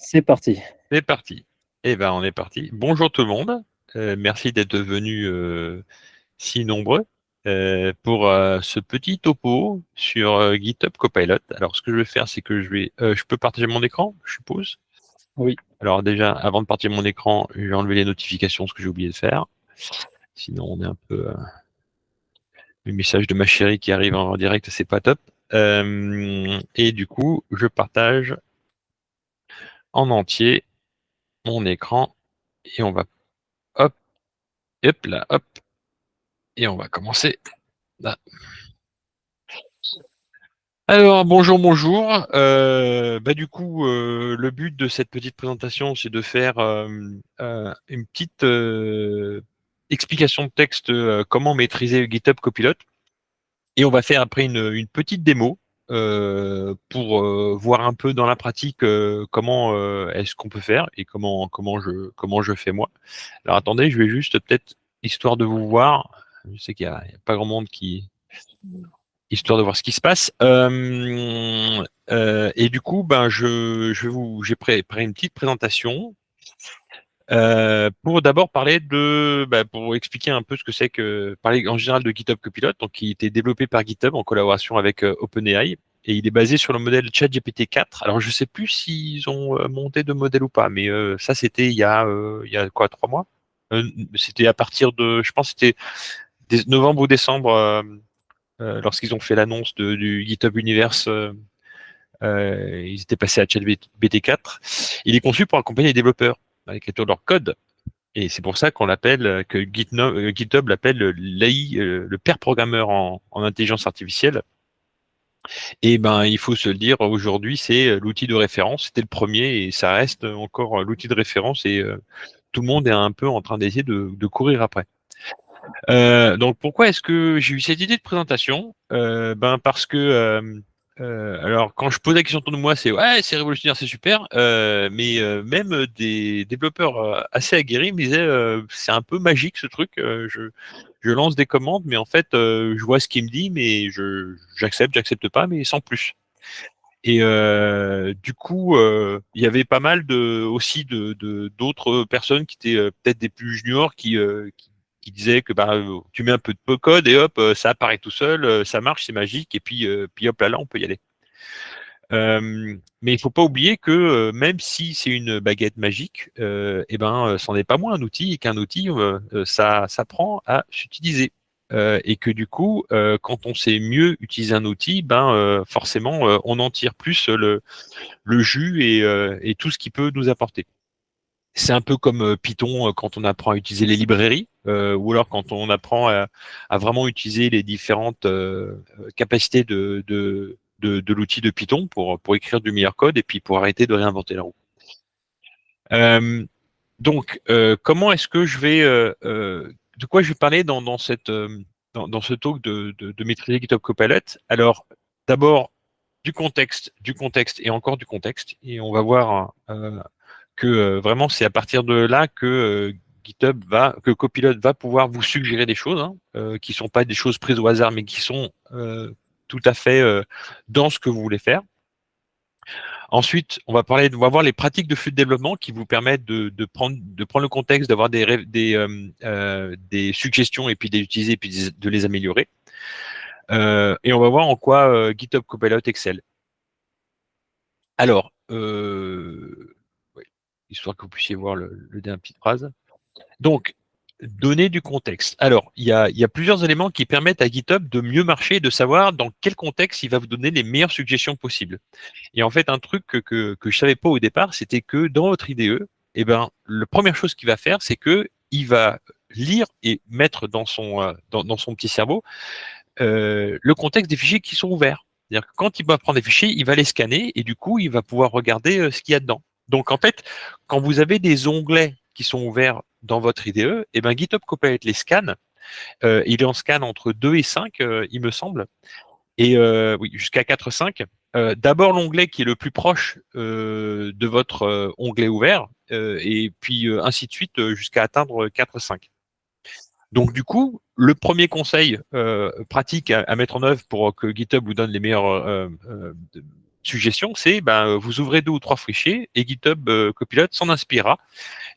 C'est parti. C'est parti. Eh ben, on est parti. Bonjour tout le monde. Merci d'être venus si nombreux pour ce petit topo sur GitHub Copilot. Alors, ce que je vais faire, c'est que je peux partager mon écran, je suppose. Oui. Alors déjà, avant de partir mon écran, je vais enlever les notifications, ce que j'ai oublié de faire. Sinon, on est un peu le message de ma chérie qui arrive en direct, c'est pas top. Et du coup, je partage en entier mon écran et on va hop, hop là, hop. Et on va commencer là. Alors, bonjour, bonjour. Du coup, le but de cette petite présentation, c'est de faire une petite explication de texte, comment maîtriser GitHub Copilot. Et on va faire après une petite démo pour voir un peu dans la pratique comment est-ce qu'on peut faire et comment je fais moi. Alors attendez, je vais juste peut-être, histoire de vous voir, je sais qu'il y a pas grand monde qui histoire de voir ce qui se passe. Et du coup, j'ai préparé une petite présentation pour d'abord parler pour expliquer un peu ce que c'est que parler en général de GitHub Copilot, donc qui était développé par GitHub en collaboration avec OpenAI. Et il est basé sur le modèle ChatGPT 4. Alors, je sais plus s'ils ont monté de modèle ou pas, mais ça, c'était il y a quoi, 3 mois? C'était à partir de, je pense, que c'était novembre ou décembre, lorsqu'ils ont fait l'annonce du GitHub Universe, ils étaient passés à ChatGPT 4. Il est conçu pour accompagner les développeurs dans l'écriture de leur code. Et c'est pour ça qu'on l'appelle, que GitHub l'appelle l'AI, le père programmeur en intelligence artificielle. Et ben, il faut se le dire, aujourd'hui, c'est l'outil de référence. C'était le premier et ça reste encore l'outil de référence et tout le monde est un peu en train d'essayer de courir après. Donc pourquoi est-ce que j'ai eu cette idée de présentation? Parce que alors quand je pose la question autour de moi, c'est ouais, c'est révolutionnaire, c'est super, mais même des développeurs assez aguerris me disaient c'est un peu magique ce truc. Je lance des commandes, mais en fait je vois ce qu'il me dit, mais j'accepte pas, mais sans plus. Et du coup, il y avait pas mal d'autres personnes qui étaient peut-être des plus juniors qui disaient que tu mets un peu de code et hop, ça apparaît tout seul, ça marche, c'est magique, et puis hop là, on peut y aller. Mais il faut pas oublier que même si c'est une baguette magique, c'en est pas moins un outil et qu'un outil, ça s'apprend à s'utiliser. Et que du coup, quand on sait mieux utiliser un outil, forcément, on en tire plus le jus et tout ce qui peut nous apporter. C'est un peu comme Python quand on apprend à utiliser les librairies, ou alors quand on apprend à vraiment utiliser les différentes capacités de l'outil de Python pour écrire du meilleur code et puis pour arrêter de réinventer la roue. Comment est-ce que de quoi je vais parler dans ce talk de maîtriser GitHub Copilot? Alors, d'abord, du contexte et encore du contexte. Et on va voir que vraiment, c'est à partir de là que que Copilot va pouvoir vous suggérer des choses, hein, qui sont pas des choses prises au hasard, mais qui sont tout à fait dans ce que vous voulez faire. Ensuite, on va voir les pratiques de flux de développement qui vous permettent de prendre le contexte, d'avoir des suggestions et puis de les utiliser et puis de les améliorer. Et on va voir en quoi GitHub Copilot excelle. Alors, oui, histoire que vous puissiez voir le dernier petite phrase. Donc, donner du contexte. Alors, il y a plusieurs éléments qui permettent à GitHub de mieux marcher et de savoir dans quel contexte il va vous donner les meilleures suggestions possibles. Et en fait, un truc que je savais pas au départ, c'était que dans votre IDE, la première chose qu'il va faire, c'est que il va lire et mettre dans son petit cerveau le contexte des fichiers qui sont ouverts. C'est-à-dire que quand il va prendre des fichiers, il va les scanner et du coup, il va pouvoir regarder ce qu'il y a dedans. Donc en fait, quand vous avez des onglets qui sont ouverts dans votre IDE, GitHub Copilot les scanne. Il est en scan entre 2 et 5, il me semble. Et oui, jusqu'à 4, 5. D'abord l'onglet qui est le plus proche de votre onglet ouvert, et puis ainsi de suite jusqu'à atteindre 4, 5. Donc du coup, le premier conseil pratique à mettre en œuvre pour que GitHub vous donne les meilleures suggestion, c'est vous ouvrez 2 ou 3 fichiers et GitHub Copilot s'en inspirera.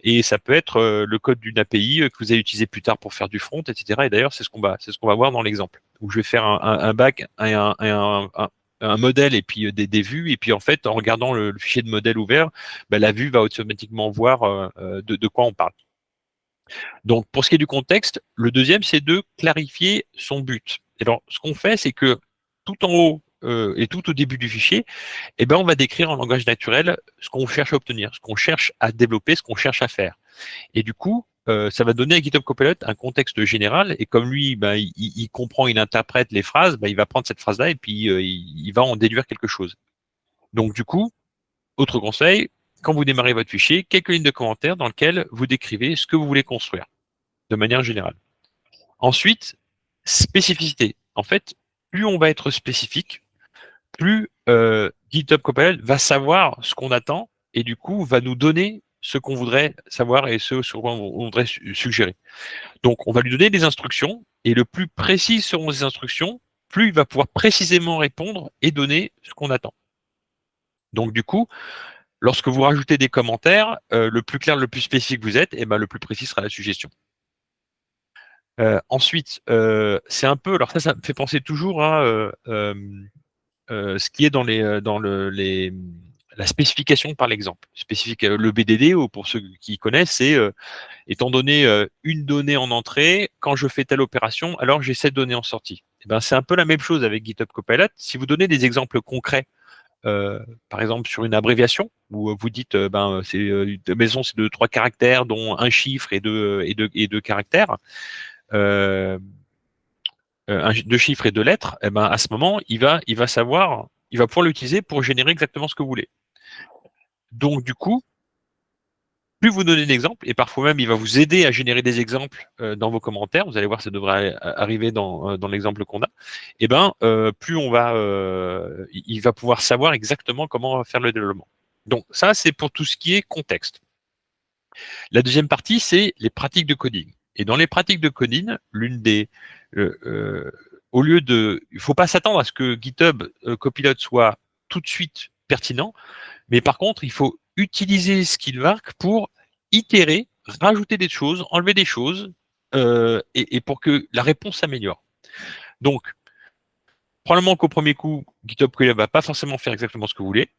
Et ça peut être le code d'une API que vous allez utiliser plus tard pour faire du front, etc. Et d'ailleurs, c'est ce qu'on va voir dans l'exemple où je vais faire un back, un modèle et puis des vues. Et puis en fait, en regardant le fichier de modèle ouvert, la vue va automatiquement voir de quoi on parle. Donc, pour ce qui est du contexte, le deuxième, c'est de clarifier son but. Et alors, ce qu'on fait, c'est que tout en haut et tout au début du fichier, on va décrire en langage naturel ce qu'on cherche à obtenir, ce qu'on cherche à développer, ce qu'on cherche à faire. Et du coup, ça va donner à GitHub Copilot un contexte général. Et comme lui, il comprend, il interprète les phrases, il va prendre cette phrase-là et puis il va en déduire quelque chose. Donc, du coup, autre conseil, quand vous démarrez votre fichier, quelques lignes de commentaires dans lesquelles vous décrivez ce que vous voulez construire de manière générale. Ensuite, spécificité. En fait, plus on va être spécifique, plus GitHub Copilot va savoir ce qu'on attend et du coup va nous donner ce qu'on voudrait savoir et ce sur quoi on voudrait suggérer. Donc, on va lui donner des instructions et le plus précis seront ces instructions, plus il va pouvoir précisément répondre et donner ce qu'on attend. Donc, du coup, lorsque vous rajoutez des commentaires, le plus clair, le plus spécifique vous êtes, le plus précis sera la suggestion. Ensuite, c'est un peu, alors ça me fait penser toujours à ce qui est dans la spécification par l'exemple. Spécifique, le BDD, ou pour ceux qui connaissent, c'est étant donné une donnée en entrée, quand je fais telle opération, alors j'ai cette donnée en sortie. C'est un peu la même chose avec GitHub Copilot. Si vous donnez des exemples concrets, par exemple sur une abréviation, où vous dites c'est de maison, c'est de 3 caractères, dont un chiffre et deux caractères. 2 chiffres et 2 lettres, à ce moment, il va pouvoir l'utiliser pour générer exactement ce que vous voulez. Donc, du coup, plus vous donnez d'exemples, et parfois même, il va vous aider à générer des exemples dans vos commentaires. Vous allez voir, ça devrait arriver dans l'exemple qu'on a. Plus il va pouvoir savoir exactement comment faire le développement. Donc, ça, c'est pour tout ce qui est contexte. La deuxième partie, c'est les pratiques de coding. Et dans les pratiques de coding, au lieu de, il faut pas s'attendre à ce que GitHub Copilot soit tout de suite pertinent, mais par contre, il faut utiliser Skillmark pour itérer, rajouter des choses, enlever des choses, et pour que la réponse s'améliore. Donc, probablement qu'au premier coup, GitHub Copilot va pas forcément faire exactement ce que vous voulez,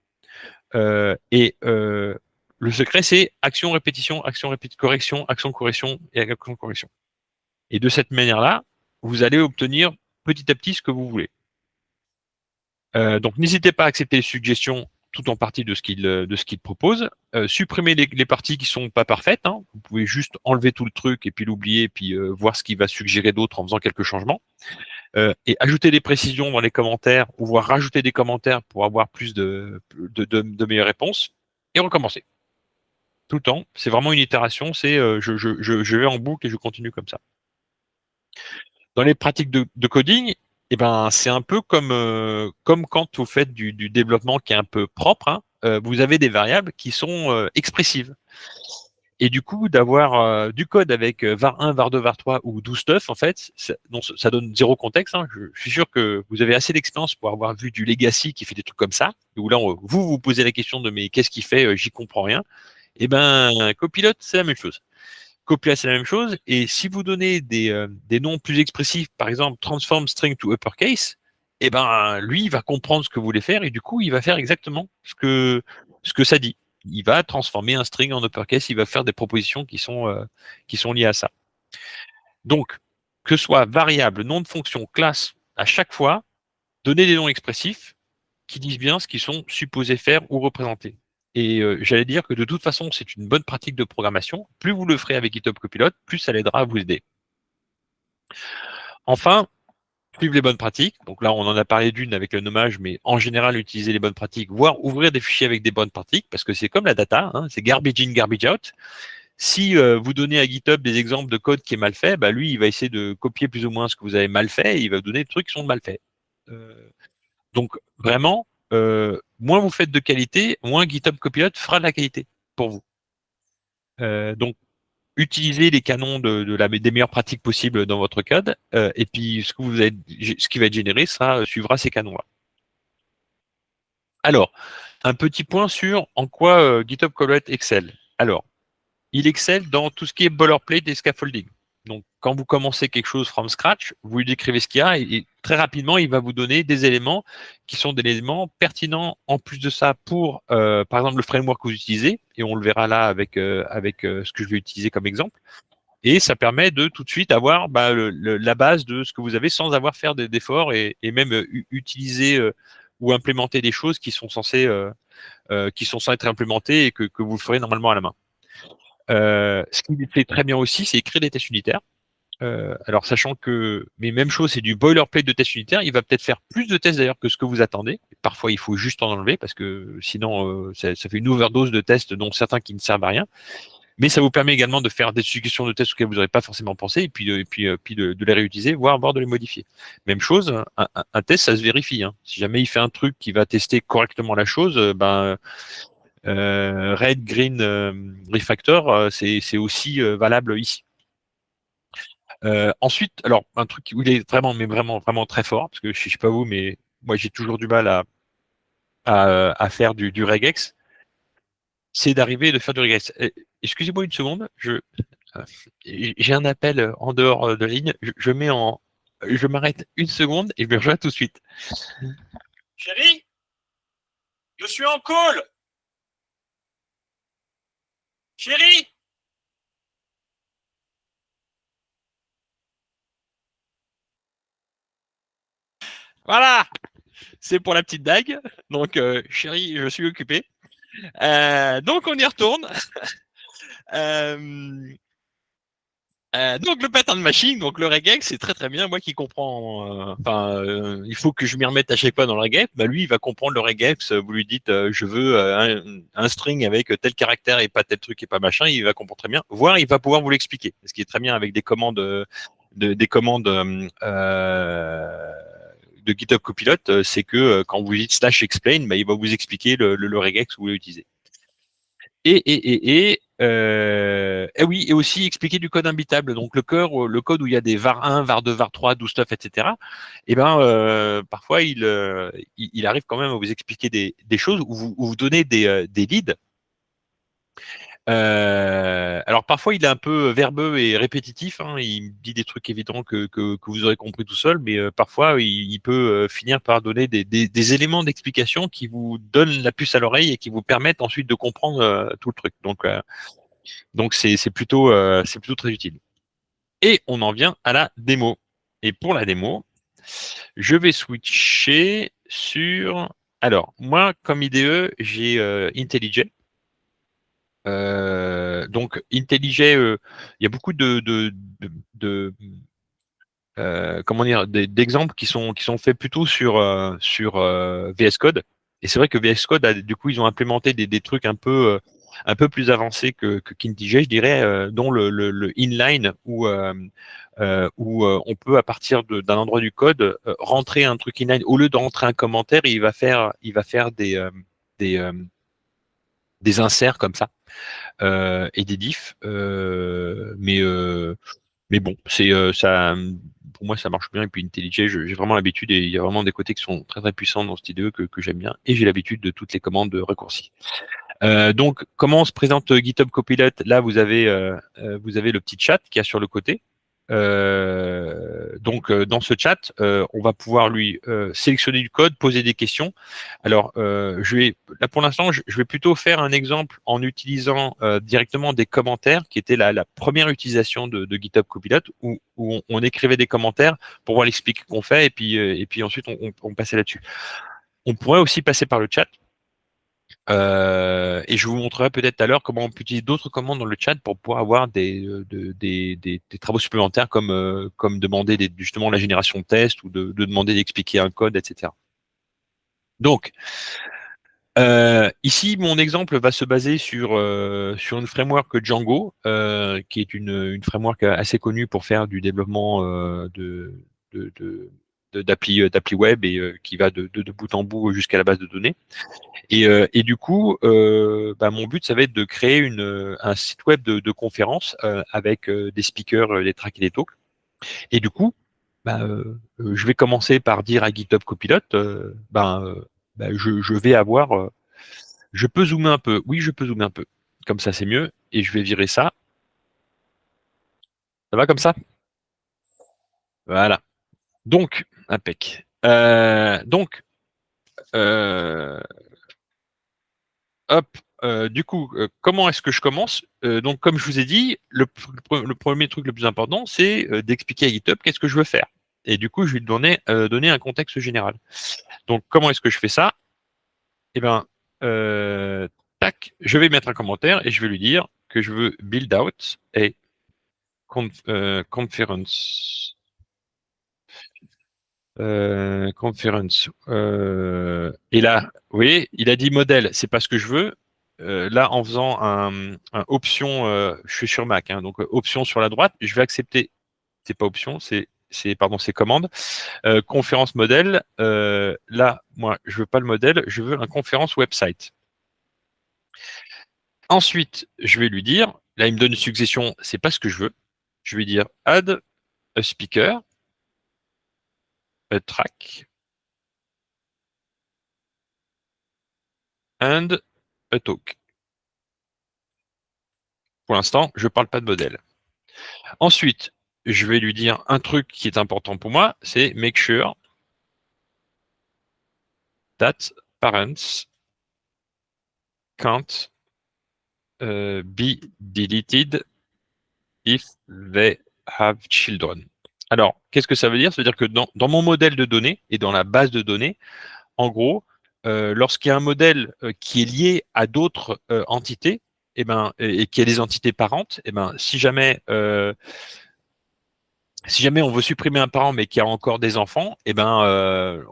le secret, c'est action, répétition, correction, action, correction et action, correction. Et de cette manière-là, vous allez obtenir petit à petit ce que vous voulez. Donc, n'hésitez pas à accepter les suggestions tout en partie de ce qu'il propose. Supprimez les parties qui sont pas parfaites. Hein. Vous pouvez juste enlever tout le truc et puis l'oublier, puis voir ce qu'il va suggérer d'autre en faisant quelques changements. Et ajouter des précisions dans les commentaires, ou voire rajouter des commentaires pour avoir plus de meilleures réponses, et recommencer. Tout le temps. C'est vraiment une itération. C'est je vais en boucle et je continue comme ça. Dans les pratiques de coding, c'est un peu comme quand vous faites du développement qui est un peu propre. Hein, vous avez des variables qui sont expressives. Et du coup, d'avoir du code avec var1, var2, var3 ou 12 stuff, en fait, ça donne zéro contexte. Hein. Je suis sûr que vous avez assez d'expérience pour avoir vu du legacy qui fait des trucs comme ça, où là, vous posez la question de mais qu'est-ce qu'il fait, j'y comprends rien. Copilot, c'est la même chose. Copilot, c'est la même chose. Et si vous donnez des noms plus expressifs, par exemple, transform string to uppercase, lui, il va comprendre ce que vous voulez faire et du coup, il va faire exactement ce que ça dit. Il va transformer un string en uppercase, il va faire des propositions qui sont liées à ça. Donc, que ce soit variable, nom de fonction, classe, à chaque fois, donnez des noms expressifs qui disent bien ce qu'ils sont supposés faire ou représenter. Et j'allais dire que de toute façon, c'est une bonne pratique de programmation. Plus vous le ferez avec GitHub Copilot, plus ça l'aidera à vous aider. Enfin, suivre les bonnes pratiques. Donc là, on en a parlé d'une avec le nommage, mais en général, utiliser les bonnes pratiques, voire ouvrir des fichiers avec des bonnes pratiques, parce que c'est comme la data, hein, c'est garbage in, garbage out. Si vous donnez à GitHub des exemples de code qui est mal fait, lui, il va essayer de copier plus ou moins ce que vous avez mal fait, et il va vous donner des trucs qui sont mal faits. Donc vraiment, moins vous faites de qualité, moins GitHub Copilot fera de la qualité pour vous. Donc, utilisez les canons des meilleures pratiques possibles dans votre code, et puis ce qui va être généré, ça suivra ces canons-là. Alors, un petit point sur en quoi GitHub Copilot excelle. Alors, il excelle dans tout ce qui est boilerplate et scaffolding. Donc, quand vous commencez quelque chose from scratch, vous lui décrivez ce qu'il y a et très rapidement, il va vous donner des éléments qui sont des éléments pertinents en plus de ça pour, par exemple, le framework que vous utilisez. Et on le verra là avec ce que je vais utiliser comme exemple. Et ça permet de tout de suite avoir bah, la base de ce que vous avez sans avoir faire d'efforts et même utiliser ou implémenter des choses qui sont censées être implémentées et que vous ferez normalement à la main. Ce qu'il fait très bien aussi, c'est écrire des tests unitaires. Alors sachant que, mais même chose, c'est du boilerplate de tests unitaires. Il va peut-être faire plus de tests d'ailleurs que ce que vous attendez. Parfois, il faut juste en enlever parce que sinon, ça fait une overdose de tests, dont certains qui ne servent à rien. Mais ça vous permet également de faire des suggestions de tests auxquels vous n'aurez pas forcément pensé, et puis de les réutiliser, voire de les modifier. Même chose, un test, ça se vérifie. Hein. Si jamais il fait un truc qui va tester correctement la chose, ben Red, Green, Refactor, c'est aussi valable ici. Ensuite, alors un truc où il est vraiment, mais vraiment, vraiment très fort, parce que je sais pas vous, mais moi j'ai toujours du mal à faire du regex, c'est d'arriver et de faire du regex. Excusez-moi une seconde, j'ai un appel en dehors de la ligne, je m'arrête une seconde et je me rejoins tout de suite. Chérie, je suis en call. Chérie. Voilà, c'est pour la petite dague. Donc, chérie, je suis occupé. Donc, on y retourne. Euh, donc le pattern machine, donc le regex, c'est très très bien. Moi qui comprends, il faut que je m'y remette à chaque fois dans le regex. Bah lui, il va comprendre le regex. Vous lui dites, je veux un string avec tel caractère et pas tel truc et pas machin. Il va comprendre très bien. Voire, il va pouvoir vous l'expliquer. Ce qui est très bien avec des commandes, des commandes de GitHub Copilot, c'est que quand vous dites /explain, bah, il va vous expliquer le regex que vous voulez utiliser. Et oui, et aussi expliquer du code imbitable. Donc le code où il y a des var 1, var 2, var 3, do stuff, etc. Et ben parfois il arrive quand même à vous expliquer des choses où vous donnez des leads. Alors parfois il est un peu verbeux et répétitif, hein, il dit des trucs évidents que vous aurez compris tout seul, mais parfois il peut finir par donner des éléments d'explication qui vous donnent la puce à l'oreille et qui vous permettent ensuite de comprendre tout le truc. Donc c'est plutôt très utile. Et on en vient à la démo. Et pour la démo, je vais switcher sur. Alors moi comme IDE j'ai IntelliJ. Donc IntelliJ, il y a beaucoup de comment dire d'exemples qui sont faits plutôt sur VS Code. Et c'est vrai que VS Code du coup ils ont implémenté des trucs un peu plus avancés que qu'IntelliJ, je dirais, dont le inline où on peut à partir d'un endroit du code rentrer un truc inline au lieu de rentrer un commentaire, il va faire des euh, des inserts comme ça et des diffs. Mais bon, c'est ça. Pour moi, ça marche bien. Et puis IntelliJ, j'ai vraiment l'habitude et il y a vraiment des côtés qui sont très très puissants dans cette IDE que j'aime bien. Et j'ai l'habitude de toutes les commandes de raccourcis. Donc, comment se présente GitHub Copilot? Là, vous avez le petit chat qui a sur le côté. Dans ce chat, on va pouvoir lui sélectionner du code, poser des questions. Alors, là pour l'instant, je vais plutôt faire un exemple en utilisant directement des commentaires, qui était la première utilisation de GitHub Copilot, où on écrivait des commentaires pour voir l'expliquer qu'on fait, et puis ensuite on passait là-dessus. On pourrait aussi passer par le chat. Et je vous montrerai peut-être tout à l'heure comment on peut utiliser d'autres commandes dans le chat pour pouvoir avoir des travaux supplémentaires comme demander justement la génération de tests ou de demander d'expliquer un code, etc. Donc, ici, mon exemple va se baser sur une framework Django, qui est une framework assez connue pour faire du développement de, de, d'appli web et qui va de bout en bout jusqu'à la base de données. Et du coup, mon but, ça va être de créer un site web de conférence avec des speakers, des tracks et des talks. Et du coup, je vais commencer par dire à GitHub Copilot, je vais avoir, je peux zoomer un peu. Oui, je peux zoomer un peu. Comme ça, c'est mieux. Et je vais virer ça. Ça va comme ça? Voilà. Donc, impec. Euh, hop. Du coup, comment est-ce que je commence? Donc, comme je vous ai dit, le premier truc le plus important, c'est d'expliquer à GitHub qu'est-ce que je veux faire. Et du coup, je vais lui donner un contexte général. Donc, comment est-ce que je fais ça? Eh ben, euh, tac, je vais mettre un commentaire et je vais lui dire que je veux build out a conference. Conference. Et là, vous voyez, il a dit modèle, c'est pas ce que je veux. Là, en faisant un option, je suis sur Mac, hein, donc option sur la droite, je vais accepter. C'est pas option, pardon, c'est commande. Conférence modèle. Là, moi, je veux pas le modèle, je veux un conférence website. Ensuite, je vais lui dire, là, il me donne une succession, c'est pas ce que je veux. Je vais dire add a speaker, a track and a talk. Pour l'instant, je ne parle pas de modèle. Ensuite, je vais lui dire un truc qui est important pour moi, c'est make sure that parents can't be deleted if they have children. Alors, qu'est-ce que ça veut dire? Ça veut dire que dans mon modèle de données et dans la base de données, en gros, lorsqu'il y a un modèle qui est lié à d'autres entités, et qui a des entités parentes, si jamais on veut supprimer un parent mais qu'il y a encore des enfants, on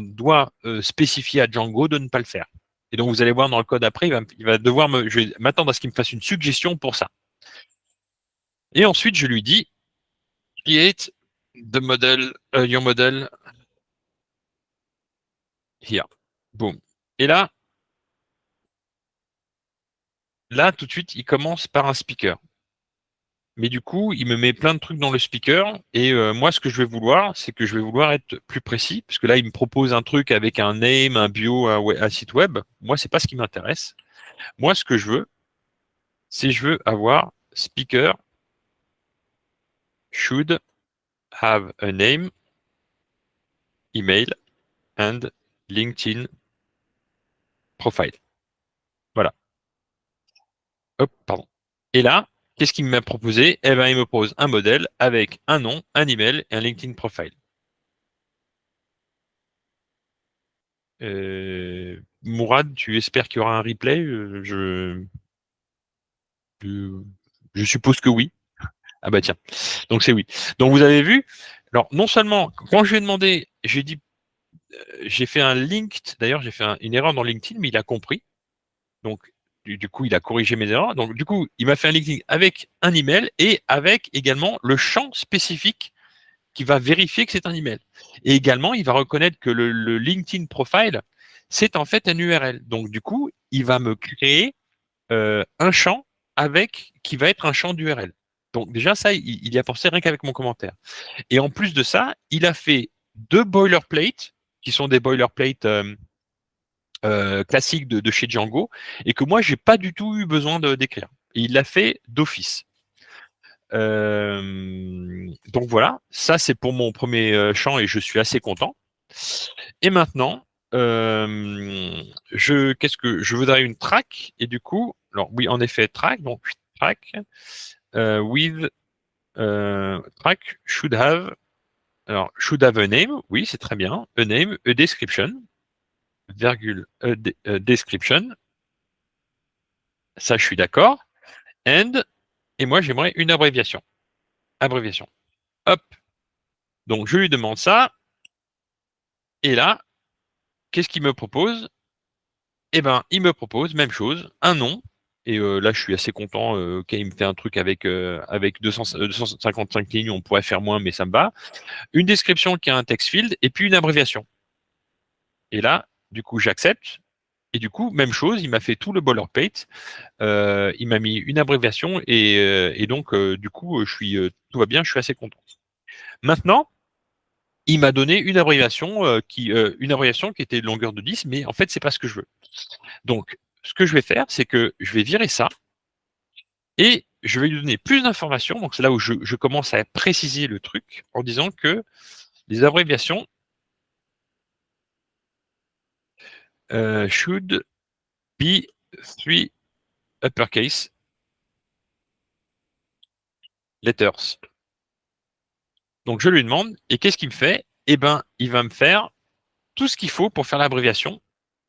doit spécifier à Django de ne pas le faire. Et donc vous allez voir dans le code après, il va devoir je vais m'attendre à ce qu'il me fasse une suggestion pour ça. Et ensuite je lui dis create the model, your model here. Boom. Et là tout de suite il commence par un speaker. Mais du coup, il me met plein de trucs dans le speaker. Et moi, ce que je vais vouloir, c'est que je vais vouloir être plus précis. Parce que là, il me propose un truc avec un name, un bio, un site web. Moi, c'est pas ce qui m'intéresse. Moi, ce que je veux, c'est je veux avoir speaker should have a name, email and LinkedIn profile. Voilà. Hop, pardon. Et là, qu'est-ce qu'il m'a proposé? Eh ben, il me propose un modèle avec un nom, un email et un LinkedIn profile. Mourad, tu espères qu'il y aura un replay? Je, je suppose que oui. Ah bah tiens. Donc c'est oui. Donc vous avez vu. Alors non seulement quand je lui ai demandé, j'ai dit, j'ai fait un link. D'ailleurs, j'ai fait une erreur dans LinkedIn, mais il a compris. Donc du coup, il a corrigé mes erreurs. Donc du coup, il m'a fait un LinkedIn avec un email et avec également le champ spécifique qui va vérifier que c'est un email. Et également, il va reconnaître que le LinkedIn profile, c'est en fait un URL. Donc du coup, il va me créer un champ qui va être un champ d'URL. Donc déjà, ça, il y a pensé rien qu'avec mon commentaire. Et en plus de ça, il a fait deux boilerplates, qui sont des boilerplates classiques de chez Django, et que moi, j'ai pas du tout eu besoin d'écrire. Et il l'a fait d'office. Donc voilà, ça c'est pour mon premier champ et je suis assez content. Et maintenant, qu'est-ce que je voudrais une track et du coup, alors oui, en effet, track, donc track with track should have a name, oui, c'est très bien, a name, a description, virgule, description, ça je suis d'accord, and, et moi j'aimerais une abréviation. Hop, donc je lui demande ça, et là, qu'est-ce qu'il me propose? Eh ben, il me propose, même chose, un nom. Et là, je suis assez content. Ok, il me fait un truc avec 255 lignes. On pourrait faire moins, mais ça me va. Une description qui a un text field et puis une abréviation. Et là, du coup, j'accepte. Et du coup, même chose, il m'a fait tout le boilerplate. Il m'a mis une abréviation et donc, du coup, tout va bien. Je suis assez content. Maintenant, il m'a donné une abréviation qui était de longueur de 10, mais en fait, c'est pas ce que je veux. Donc, ce que je vais faire, c'est que je vais virer ça et je vais lui donner plus d'informations. Donc, c'est là où je commence à préciser le truc en disant que les abréviations should be three uppercase letters. Donc, je lui demande, et qu'est-ce qu'il me fait? Eh ben, il va me faire tout ce qu'il faut pour faire l'abréviation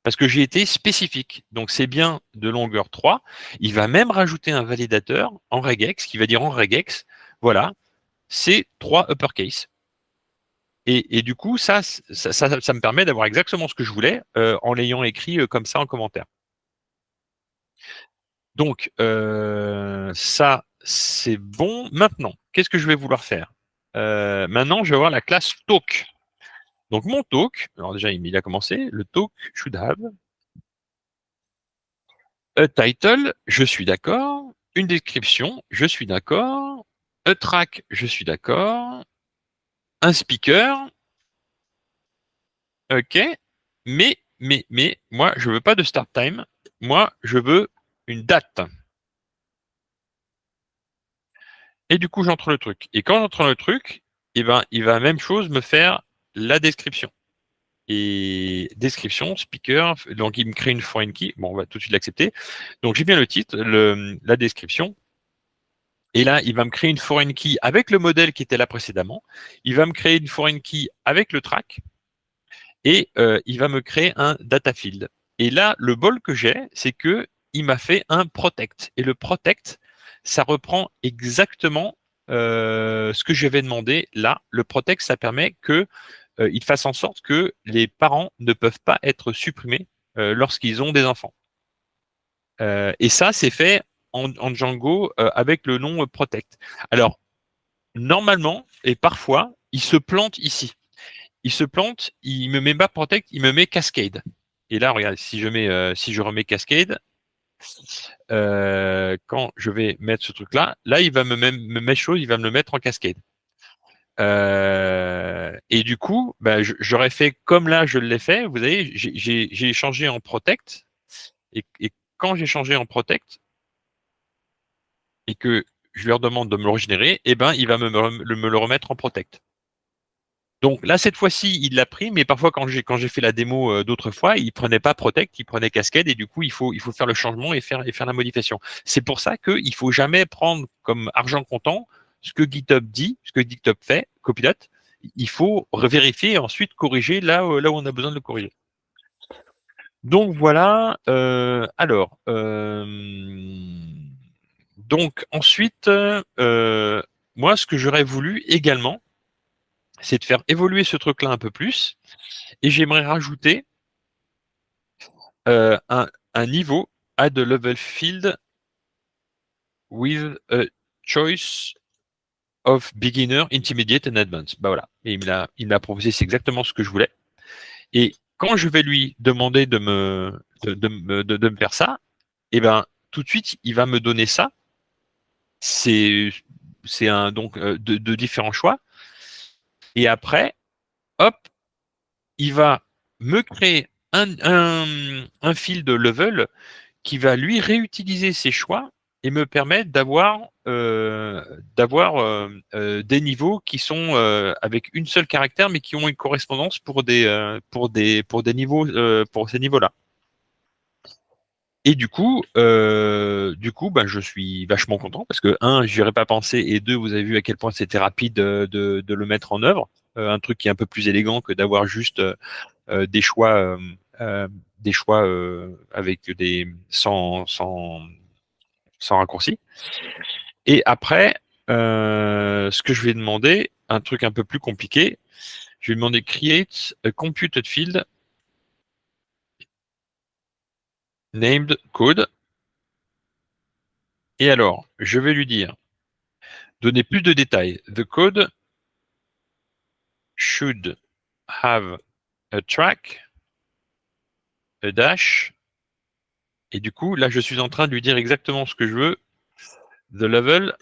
parce que j'ai été spécifique. Donc, c'est bien de longueur 3. Il va même rajouter un validateur en regex qui va dire en regex, voilà, c'est 3 uppercase. Et du coup, ça me permet d'avoir exactement ce que je voulais en l'ayant écrit comme ça en commentaire. Donc, ça, c'est bon. Maintenant, qu'est-ce que je vais vouloir faire maintenant, je vais avoir la classe talk. Donc, mon talk, alors déjà, il a commencé. Le talk should have a title, je suis d'accord. Une description, je suis d'accord. A track, je suis d'accord. Un speaker, ok. Mais, moi, je veux pas de start time. Moi, je veux une date. Et du coup, j'entre le truc. Et quand j'entre le truc, eh ben, il va même chose me faire la description. Et description, speaker, donc il me crée une foreign key. Bon, on va tout de suite l'accepter. Donc j'ai bien le titre, la description. Et là, il va me créer une foreign key avec le modèle qui était là précédemment. Il va me créer une foreign key avec le track. Et il va me créer un data field. Et là, le bol que j'ai, c'est que il m'a fait un protect. Et le protect, ça reprend exactement ce que je vais demander là. Le protect, ça permet que il fasse en sorte que les parents ne peuvent pas être supprimés lorsqu'ils ont des enfants. Et ça, c'est fait en Django avec le nom protect. Alors, normalement, et parfois, il se plante ici. Il se plante, il me met pas protect, il me met cascade. Et là, regarde, si je remets cascade, quand je vais mettre ce truc-là, là, il va me mettre chose, il va me le mettre en cascade. Et du coup, bah, j'aurais fait comme là, je l'ai fait. Vous voyez, j'ai changé en protect. Et quand j'ai changé en protect et que je leur demande de me le régénérer, eh ben, il va me le remettre en protect. Donc là, cette fois-ci, il l'a pris, mais parfois quand j'ai fait la démo d'autres fois, il prenait pas Protect, il prenait Cascade, et du coup, il faut faire le changement et faire la modification. C'est pour ça qu'il faut jamais prendre comme argent comptant ce que GitHub dit, ce que GitHub fait, Copilot. Il faut vérifier et ensuite corriger là où on a besoin de le corriger. Donc voilà. Donc ensuite, moi, ce que j'aurais voulu également, c'est de faire évoluer ce truc-là un peu plus. Et j'aimerais rajouter un niveau add a level field with a choice of beginner, intermediate and advanced. Bah voilà. Et il m'a proposé, c'est exactement ce que je voulais. Et quand je vais lui demander de me faire ça, et ben tout de suite, il va me donner ça. C'est un donc de différents choix. Et après, hop, il va me créer un field level qui va lui réutiliser ses choix et me permettre d'avoir des niveaux qui sont avec une seule caractère mais qui ont une correspondance pour des niveaux pour ces niveaux-là. Et du coup, bah, je suis vachement content parce que un, j'y aurais pas pensé et deux, vous avez vu à quel point c'était rapide de le mettre en œuvre. Un truc qui est un peu plus élégant que d'avoir juste des choix des choix avec des sans raccourci. Et après, ce que je vais demander, un truc un peu plus compliqué, je vais demander create a computed field named code. Et alors, je vais lui dire, donner plus de détails. The code should have a track, a dash. Et du coup, là, je suis en train de lui dire exactement ce que je veux. The level,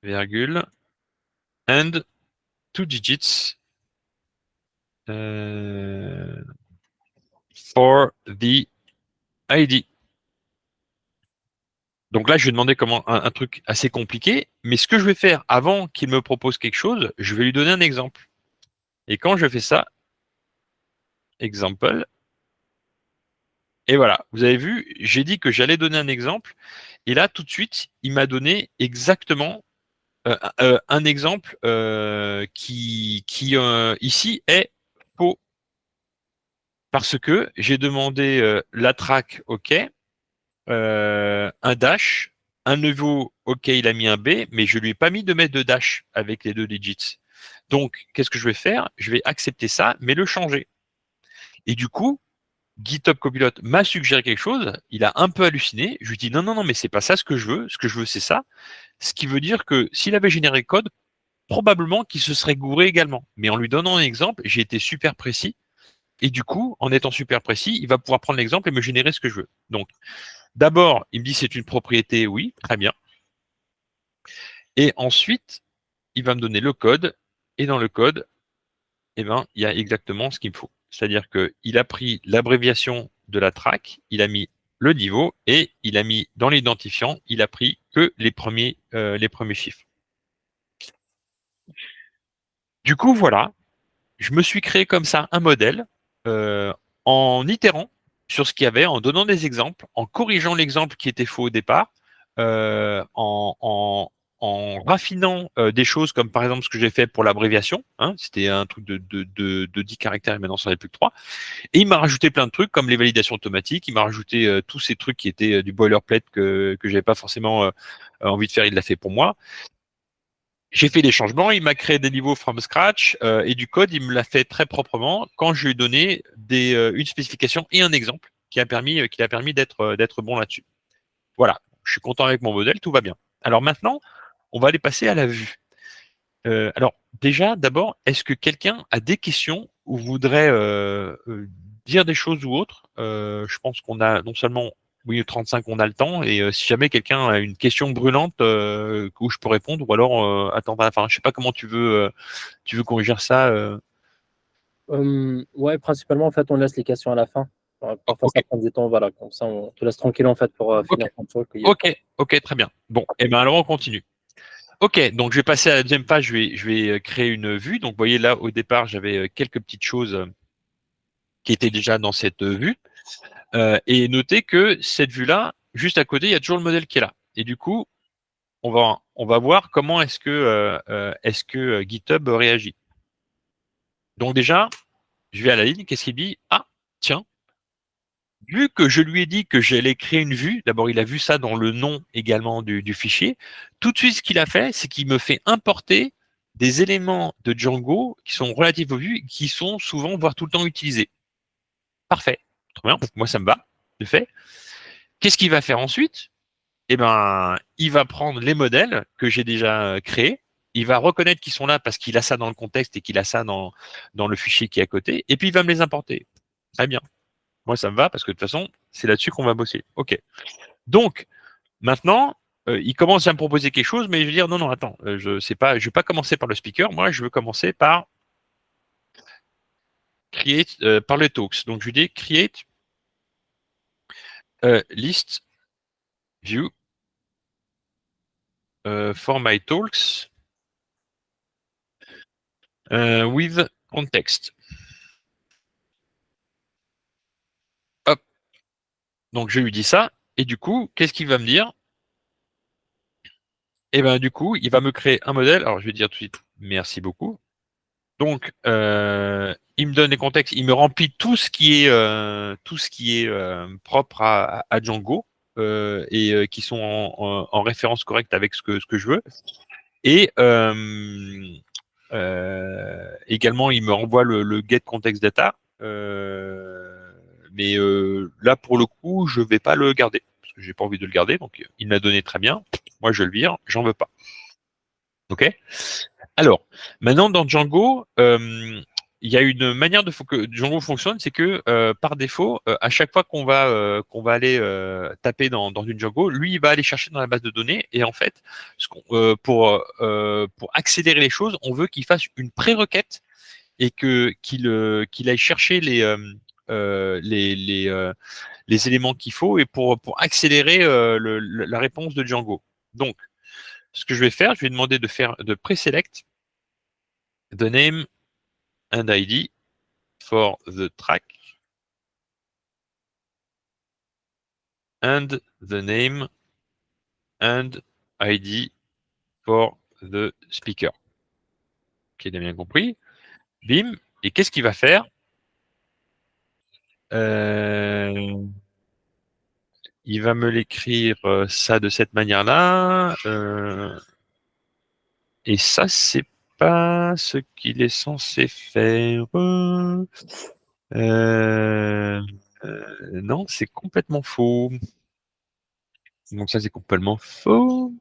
virgule, and 2 digits for the ID. Donc là, je vais demander comment un truc assez compliqué, mais ce que je vais faire avant qu'il me propose quelque chose, je vais lui donner un exemple. Et quand je fais ça, exemple, et voilà, vous avez vu, j'ai dit que j'allais donner un exemple, et là, tout de suite, il m'a donné exactement un exemple qui ici est faux. Parce que j'ai demandé la track OK, un dash, un niveau OK, il a mis un B, mais je lui ai pas mis de mettre de dash avec les 2 digits. Donc, qu'est-ce que je vais faire? Je vais accepter ça, mais le changer. Et du coup, GitHub Copilot m'a suggéré quelque chose, il a un peu halluciné, je lui dis non, non, non, mais c'est pas ça ce que je veux c'est ça. Ce qui veut dire que s'il avait généré le code, probablement qu'il se serait gouré également. Mais en lui donnant un exemple, j'ai été super précis. Et du coup, en étant super précis, il va pouvoir prendre l'exemple et me générer ce que je veux. Donc, d'abord, il me dit c'est une propriété, oui, très bien. Et ensuite, il va me donner le code. Et dans le code, eh ben, il y a exactement ce qu'il me faut. C'est-à-dire qu'il a pris l'abréviation de la track, il a mis le niveau et il a mis dans l'identifiant, il a pris que les premiers chiffres. Du coup, voilà, je me suis créé comme ça un modèle euh, en itérant sur ce qu'il y avait, en donnant des exemples, en corrigeant l'exemple qui était faux au départ, en raffinant des choses comme par exemple ce que j'ai fait pour l'abréviation. Hein, c'était un truc de 10 caractères et maintenant ça n'est plus que 3. Et il m'a rajouté plein de trucs comme les validations automatiques. Il m'a rajouté tous ces trucs qui étaient du boilerplate que j'avais pas forcément envie de faire. Il l'a fait pour moi. J'ai fait des changements, il m'a créé des niveaux from scratch et du code, il me l'a fait très proprement quand je lui ai donné une spécification et un exemple qui a permis d'être bon là-dessus. Voilà, je suis content avec mon modèle, tout va bien. Alors maintenant, on va aller passer à la vue. Alors déjà, d'abord, est-ce que quelqu'un a des questions ou voudrait dire des choses ou autres? Je pense qu'on a non seulement oui 35, on a le temps, et si jamais quelqu'un a une question brûlante où je peux répondre, ou alors attendre à la fin. Je sais pas comment tu veux qu'on gère ça. Ouais, principalement, en fait, on laisse les questions à la fin. Oh, Parfois, ok, ça prend du temps, voilà, comme ça, on te laisse tranquille, en fait, pour ok, finir ton truc. ok, très bien. Bon, et ben alors on continue. Ok, donc je vais passer à la deuxième page. Je vais créer une vue. Donc vous voyez là au départ, j'avais quelques petites choses qui étaient déjà dans cette vue. Et notez que cette vue-là, juste à côté, il y a toujours le modèle qui est là. Et du coup, on va voir comment est-ce que GitHub réagit. Donc déjà, je vais à la ligne. Qu'est-ce qu'il dit? Ah, tiens, vu que je lui ai dit que j'allais créer une vue, d'abord il a vu ça dans le nom également du fichier. Tout de suite, ce qu'il a fait, c'est qu'il me fait importer des éléments de Django qui sont relatifs aux vues, qui sont souvent, voire tout le temps utilisés. Parfait. Très bien. Moi, ça me va. De fait. Qu'est-ce qu'il va faire ensuite? Eh ben, il va prendre les modèles que j'ai déjà créés, il va reconnaître qu'ils sont là parce qu'il a ça dans le contexte et qu'il a ça dans le fichier qui est à côté, et puis il va me les importer. Très bien. Moi, ça me va parce que de toute façon, c'est là-dessus qu'on va bosser. OK. Donc, maintenant, il commence à me proposer quelque chose, mais je vais dire non, non, attends, je vais pas commencer par le speaker. Moi, je veux commencer par create, par les talks. Donc, je lui dis create list view for my talks with context. Hop. Donc je lui dis ça, et du coup, qu'est-ce qu'il va me dire? Et ben du coup, il va me créer un modèle. Alors je vais dire tout de suite merci beaucoup. Donc il me donne les contextes, il me remplit tout ce qui est propre à Django et qui sont en référence correcte avec ce que je veux. Et également, il me renvoie le get context data. Mais là, pour le coup, je vais pas le garder parce que j'ai pas envie de le garder. Donc, il m'a donné très bien. Moi, je le vire. J'en veux pas. Ok. Alors, maintenant dans Django, il y a une manière que Django fonctionne, c'est que par défaut, à chaque fois qu'on va aller taper dans une Django, lui il va aller chercher dans la base de données et en fait, pour accélérer les choses, on veut qu'il fasse une pré-requête et qu'il aille chercher euh, les les euh, les éléments qu'il faut et pour accélérer la réponse de Django. Donc, ce que je vais faire, je vais demander de préselect the name and ID for the track and the name and ID for the speaker. Ok, il a bien compris. Bim. Et qu'est-ce qu'il va faire? Il va me l'écrire ça de cette manière-là. Et ça, c'est pas ce qu'il est censé faire. Non, c'est complètement faux. Donc ça, c'est complètement faux.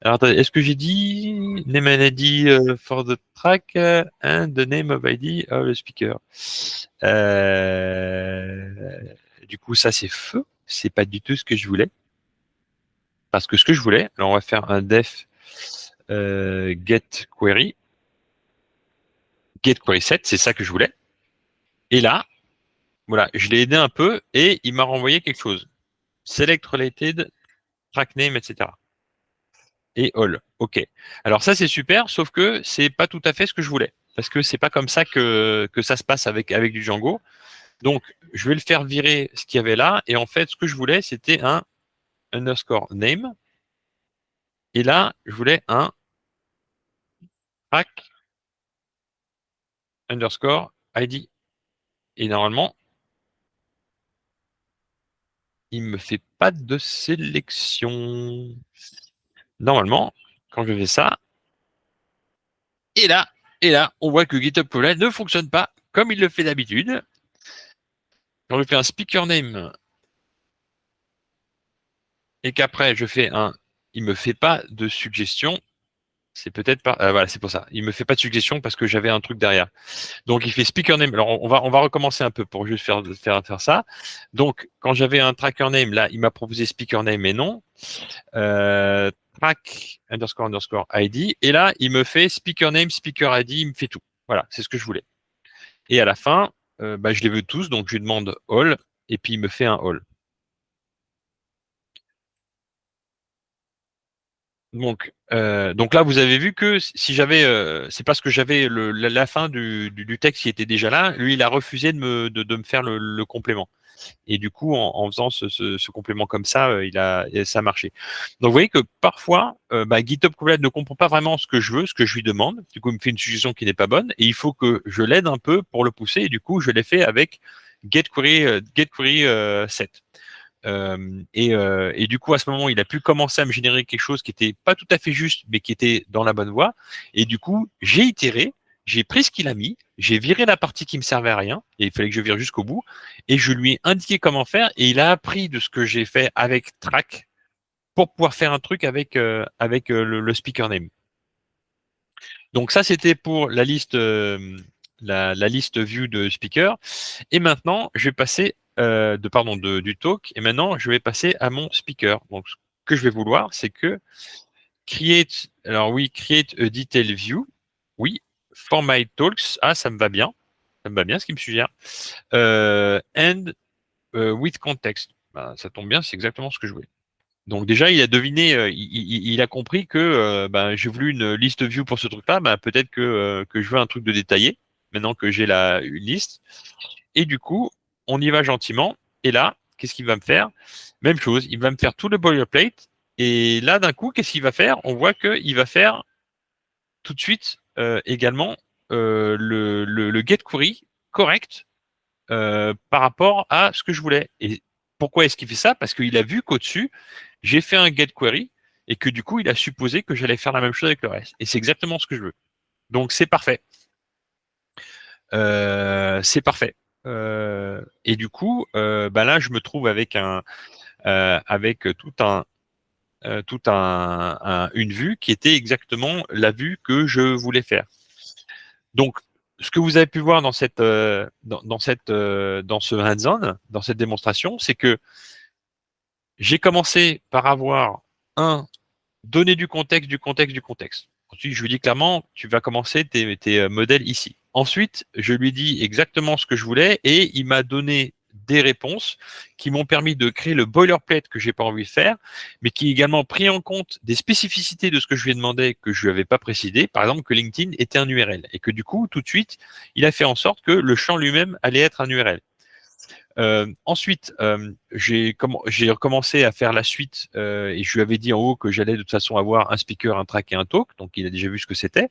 Alors, attendez, est-ce que j'ai dit name and ID for the track and the name of ID of the speaker? Du coup, ça, c'est faux. C'est pas du tout ce que je voulais. Parce que ce que je voulais, alors on va faire un def get query set, c'est ça que je voulais. Et là, voilà, je l'ai aidé un peu et il m'a renvoyé quelque chose. Select related, track name, etc. Et all. OK. Alors ça, c'est super, sauf que c'est pas tout à fait ce que je voulais. Parce que c'est pas comme ça que ça se passe avec du Django. Donc, je vais le faire virer ce qu'il y avait là. Et en fait, ce que je voulais, c'était un underscore name. Et là, je voulais un track underscore ID. Et normalement, il me fait pas de sélection. Normalement, quand je fais ça, et là, on voit que GitHub Copilot ne fonctionne pas comme il le fait d'habitude. Quand je fais un speaker name et qu'après je fais il me fait pas de suggestion. C'est peut-être pas, voilà, c'est pour ça. Il me fait pas de suggestion parce que j'avais un truc derrière. Donc il fait speaker name. Alors on va recommencer un peu pour juste faire ça. Donc quand j'avais un tracker name là, il m'a proposé speaker name mais non. Track underscore ID. Et là, il me fait speaker name, speaker ID, il me fait tout. Voilà, c'est ce que je voulais. Et à la fin, je les veux tous, donc je lui demande all, et puis il me fait un all. Donc là, vous avez vu que si j'avais, c'est parce que j'avais la fin du texte qui était déjà là, lui, il a refusé de me faire le complément. Et du coup, en faisant ce complément comme ça, ça a marché. Donc, vous voyez que parfois, GitHub Copilot ne comprend pas vraiment ce que je veux, ce que je lui demande. Du coup, il me fait une suggestion qui n'est pas bonne, et il faut que je l'aide un peu pour le pousser. Et du coup, je l'ai fait avec getQuery set. Et du coup, à ce moment, il a pu commencer à me générer quelque chose qui était pas tout à fait juste, mais qui était dans la bonne voie. Et du coup, j'ai itéré, j'ai pris ce qu'il a mis, j'ai viré la partie qui me servait à rien, et il fallait que je vire jusqu'au bout, et je lui ai indiqué comment faire, et il a appris de ce que j'ai fait avec Track pour pouvoir faire un truc avec le speaker name. Donc ça, c'était pour la liste la liste view de speaker. Et maintenant, je vais passer du talk. Et maintenant, je vais passer à mon speaker. Donc, ce que je vais vouloir, c'est que alors oui, create a detail view. Oui, for my talks. Ah, ça me va bien. Ça me va bien ce qu'il me suggère. And with context. Ben, ça tombe bien, c'est exactement ce que je voulais. Donc déjà, il a deviné, il a compris que j'ai voulu une liste view pour ce truc-là. Ben, peut-être que je veux un truc de détaillé. Maintenant que j'ai une liste. Et du coup, on y va gentiment. Et là, qu'est-ce qu'il va me faire? Même chose, il va me faire tout le boilerplate. Et là, d'un coup, qu'est-ce qu'il va faire? On voit qu'il va faire tout de suite également le get query correct par rapport à ce que je voulais. Et pourquoi est-ce qu'il fait ça? Parce qu'il a vu qu'au-dessus, j'ai fait un get query et que du coup, il a supposé que j'allais faire la même chose avec le reste. Et c'est exactement ce que je veux. Donc, c'est parfait. C'est parfait. Et du coup, là, je me trouve avec avec une vue qui était exactement la vue que je voulais faire. Donc, ce que vous avez pu voir dans dans ce hands-on, dans cette démonstration, c'est que j'ai commencé par avoir donner du contexte, du contexte, du contexte. Ensuite, je lui dis clairement, tu vas commencer tes modèles ici. Ensuite, je lui dis exactement ce que je voulais et il m'a donné des réponses qui m'ont permis de créer le boilerplate que j'ai pas envie de faire, mais qui également pris en compte des spécificités de ce que je lui ai demandé que je lui avais pas précisé. Par exemple, que LinkedIn était un URL et que du coup, tout de suite, il a fait en sorte que le champ lui-même allait être un URL. Ensuite, j'ai recommencé à faire la suite et je lui avais dit en haut que j'allais de toute façon avoir un speaker, un track et un talk, donc il a déjà vu ce que c'était.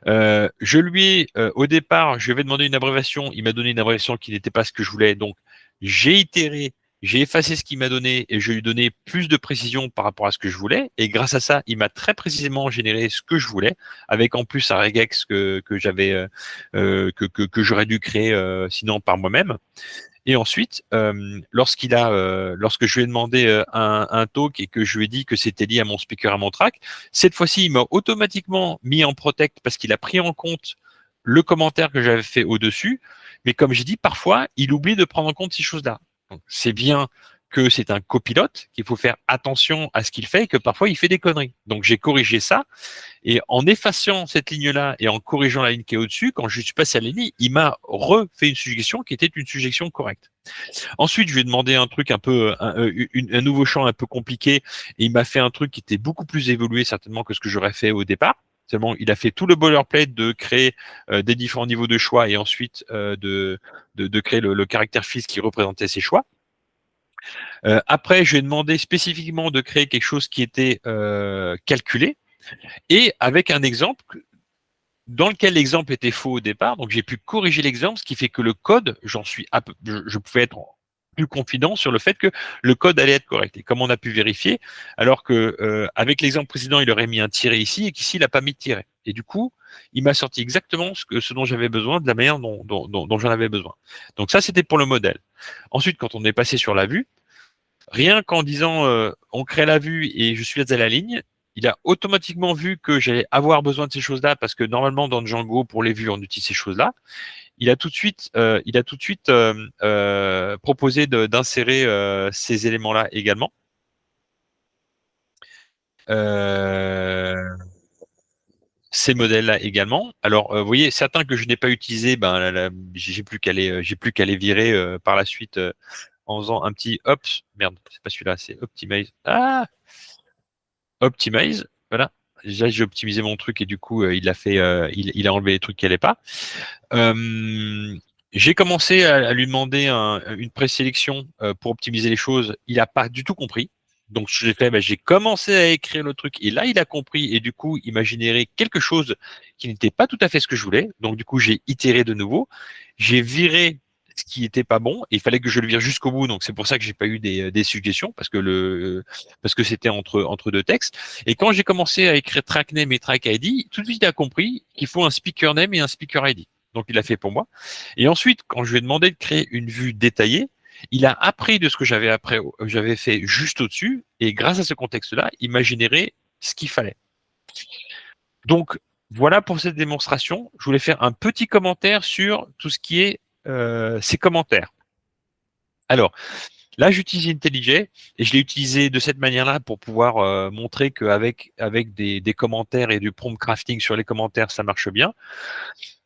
Je lui ai, au départ, je lui avais demandé une abréviation, il m'a donné une abréviation qui n'était pas ce que je voulais, donc j'ai itéré, j'ai effacé ce qu'il m'a donné et je lui ai donné plus de précision par rapport à ce que je voulais. Et grâce à ça, il m'a très précisément généré ce que je voulais, avec en plus un regex que j'avais, que j'aurais dû créer sinon par moi-même. Et ensuite, lorsque je lui ai demandé un talk et que je lui ai dit que c'était lié à mon speaker, à mon track, cette fois-ci, il m'a automatiquement mis en protect parce qu'il a pris en compte le commentaire que j'avais fait au-dessus. Mais comme j'ai dit, parfois, il oublie de prendre en compte ces choses-là. Donc, c'est bien que c'est un copilote, qu'il faut faire attention à ce qu'il fait et que parfois il fait des conneries. Donc j'ai corrigé ça et en effaçant cette ligne-là et en corrigeant la ligne qui est au-dessus, quand je suis passé à la ligne, il m'a refait une suggestion qui était une suggestion correcte. Ensuite, je lui ai demandé un truc un peu, un nouveau champ un peu compliqué, et il m'a fait un truc qui était beaucoup plus évolué certainement que ce que j'aurais fait au départ. Seulement, il a fait tout le boilerplate de créer des différents niveaux de choix et ensuite de créer le caractère fils qui représentait ces choix. Après, je lui ai demandé spécifiquement de créer quelque chose qui était calculé et avec un exemple dans lequel l'exemple était faux au départ. Donc, j'ai pu corriger l'exemple, ce qui fait que le code, je pouvais être plus confident sur le fait que le code allait être correct. Et comme on a pu vérifier, alors que avec l'exemple précédent, il aurait mis un tiret ici et qu'ici, il n'a pas mis de tiret. Et du coup, il m'a sorti exactement ce dont j'avais besoin, de la manière dont j'en avais besoin. Donc ça, c'était pour le modèle. Ensuite, quand on est passé sur la vue, rien qu'en disant on crée la vue et je suis à la ligne, il a automatiquement vu que j'allais avoir besoin de ces choses-là parce que normalement dans Django pour les vues on utilise ces choses-là. Il a tout de suite proposé d'insérer ces éléments-là également. Ces modèles-là également. Alors, vous voyez, certains que je n'ai pas utilisés, ben, j'ai plus qu'à les virer par la suite en faisant un petit ops. Merde, c'est pas celui-là, c'est optimize. Ah, optimize. Voilà. Déjà, j'ai optimisé mon truc et du coup, il a fait, il a enlevé les trucs qui n'allaient pas. J'ai commencé à lui demander une présélection pour optimiser les choses. Il n'a pas du tout compris. Donc, j'ai fait, j'ai commencé à écrire le truc et là, il a compris et du coup, il m'a généré quelque chose qui n'était pas tout à fait ce que je voulais. Donc, du coup, j'ai itéré de nouveau. J'ai viré ce qui était pas bon. Et il fallait que je le vire jusqu'au bout. Donc, c'est pour ça que j'ai pas eu des suggestions parce que c'était entre deux textes. Et quand j'ai commencé à écrire track name et track ID, tout de suite, il a compris qu'il faut un speaker name et un speaker ID. Donc, il l'a fait pour moi. Et ensuite, quand je lui ai demandé de créer une vue détaillée, il a appris de ce que j'avais fait juste au-dessus. Et grâce à ce contexte-là, il m'a généré ce qu'il fallait. Donc, voilà pour cette démonstration. Je voulais faire un petit commentaire sur tout ce qui est ces commentaires. Alors, là, j'utilise IntelliJ et je l'ai utilisé de cette manière-là pour pouvoir montrer qu'avec des commentaires et du prompt crafting sur les commentaires, ça marche bien.